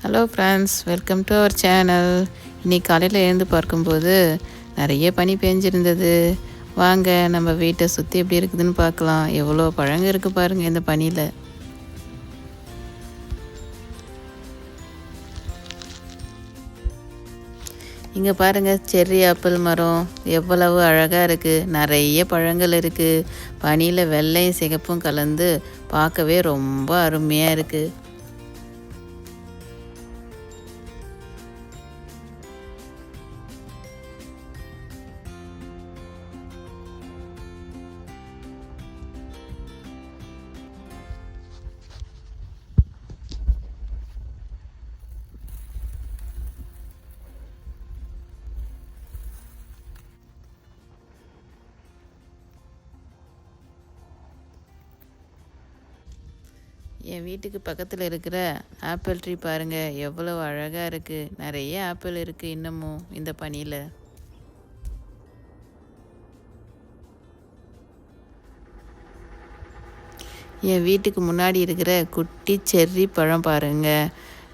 Hello friends, welcome to our channel. இன்றைக்கி காலையில் எழுந்து பார்க்கும்போது நிறைய பனி பெஞ்சிருந்தது. வாங்க நம்ம வீட்டை சுற்றி எப்படி இருக்குதுன்னு பார்க்கலாம். எவ்வளோ பழங்க இருக்குது பாருங்கள் இந்த பனியில். இங்கே பாருங்கள், செர்ரி ஆப்பிள் மரம் எவ்வளவு அழகாக இருக்குது. நிறைய பழங்கள் இருக்குது. பனியில் வெள்ளையும் சிகப்பும் கலந்து பார்க்கவே ரொம்ப அருமையாக இருக்குது. என் வீட்டுக்கு பக்கத்தில் இருக்கிற ஆப்பிள் ட்ரீ பாருங்கள், எவ்வளோ அழகாக இருக்குது. நிறைய ஆப்பிள் இருக்குது இன்னமும் இந்த பனியில். என் வீட்டுக்கு முன்னாடி இருக்கிற குட்டி செர்ரி பழம் பாருங்கள்.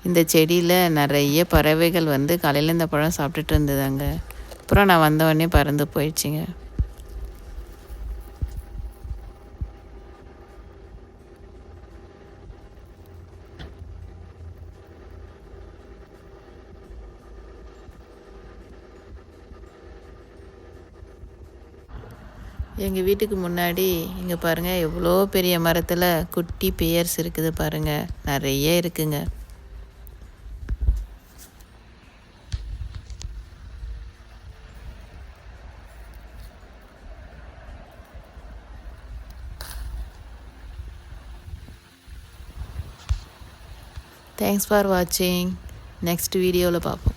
இந்த செடியில் நிறைய பறவைகள் வந்து காலையில் இந்த பழம் சாப்பிட்டுட்டு இருந்ததாங்க. அப்புறம் நான் வந்தவொடனே பறந்து போயிடுச்சுங்க. எங்கள் வீட்டுக்கு முன்னாடி இங்கே பாருங்கள், எவ்வளோ பெரிய மரத்தில் குட்டி பியர்ஸ் இருக்குது பாருங்கள், நிறைய இருக்குங்க. தேங்க்ஸ் ஃபார் வாட்சிங். நெக்ஸ்ட் வீடியோவில் பார்ப்போம்.